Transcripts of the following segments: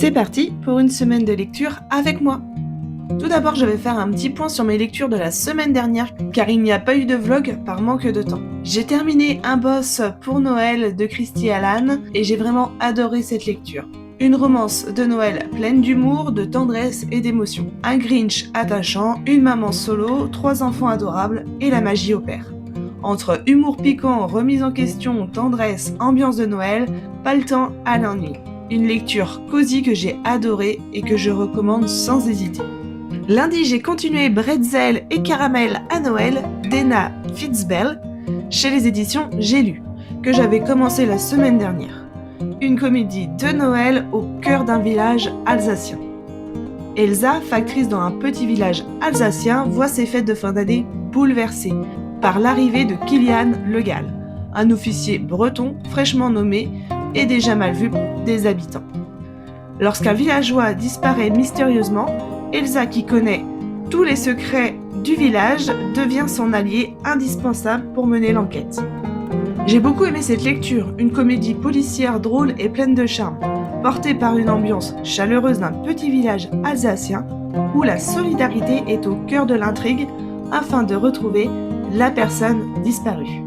C'est parti pour une semaine de lecture avec moi. Tout d'abord, je vais faire un petit point sur mes lectures de la semaine dernière, car il n'y a pas eu de vlog par manque de temps. J'ai terminé Un boss pour Noël de Christy Allan et j'ai vraiment adoré cette lecture. Une romance de Noël pleine d'humour, de tendresse et d'émotion. Un Grinch attachant, une maman solo, 3 enfants adorables et la magie opère. Entre humour piquant, remise en question, tendresse, ambiance de Noël, pas le temps à l'ennui. Une lecture cosy que j'ai adorée et que je recommande sans hésiter. Lundi, j'ai continué Bretzel et Caramel à Noël d'Ena Fitzbell chez les éditions J'ai lu, que j'avais commencé la semaine dernière. Une comédie de Noël au cœur d'un village alsacien. Elsa, factrice dans un petit village alsacien, voit ses fêtes de fin d'année bouleversées par l'arrivée de Kilian Le Gall, un officier breton fraîchement nommé et déjà mal vu des habitants. Lorsqu'un villageois disparaît mystérieusement, Elsa, qui connaît tous les secrets du village, devient son allié indispensable pour mener l'enquête. J'ai beaucoup aimé cette lecture, une comédie policière drôle et pleine de charme, portée par une ambiance chaleureuse d'un petit village alsacien où la solidarité est au cœur de l'intrigue afin de retrouver la personne disparue.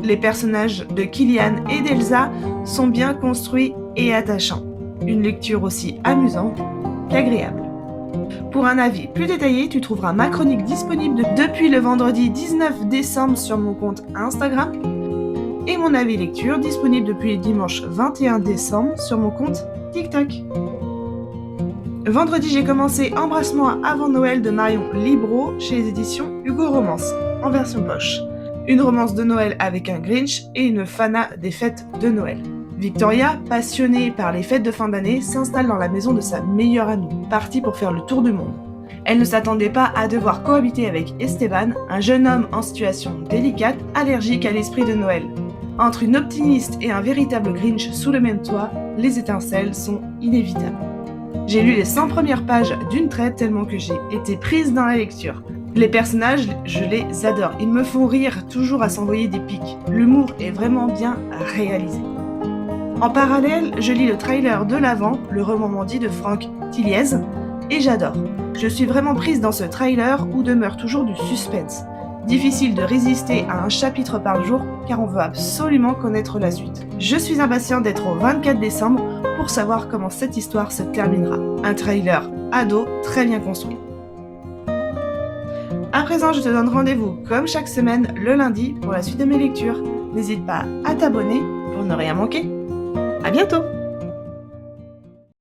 Les personnages de Kilian et d'Elsa sont bien construits et attachants. Une lecture aussi amusante qu'agréable. Pour un avis plus détaillé, tu trouveras ma chronique disponible depuis le vendredi 19 décembre sur mon compte Instagram et mon avis lecture disponible depuis le dimanche 21 décembre sur mon compte TikTok. Vendredi, j'ai commencé Embrasse-moi avant Noël de Marion Libro chez les éditions Hugo Romance, en version poche. Une romance de Noël avec un Grinch et une fana des fêtes de Noël. Victoria, passionnée par les fêtes de fin d'année, s'installe dans la maison de sa meilleure amie, partie pour faire le tour du monde. Elle ne s'attendait pas à devoir cohabiter avec Esteban, un jeune homme en situation délicate, allergique à l'esprit de Noël. Entre une optimiste et un véritable Grinch sous le même toit, les étincelles sont inévitables. J'ai lu les 100 premières pages d'une traite tellement que j'ai été prise dans la lecture. Les personnages, je les adore. Ils me font rire, toujours à s'envoyer des pics. L'humour est vraiment bien réalisé. En parallèle, je lis le trailer de l'Avent, le roman dit de Franck Tilliez, et j'adore. Je suis vraiment prise dans ce trailer où demeure toujours du suspense. Difficile de résister à un chapitre par jour car on veut absolument connaître la suite. Je suis impatiente d'être au 24 décembre pour savoir comment cette histoire se terminera. Un trailer ado très bien construit. À présent, je te donne rendez-vous comme chaque semaine le lundi pour la suite de mes lectures. N'hésite pas à t'abonner pour ne rien manquer. À bientôt!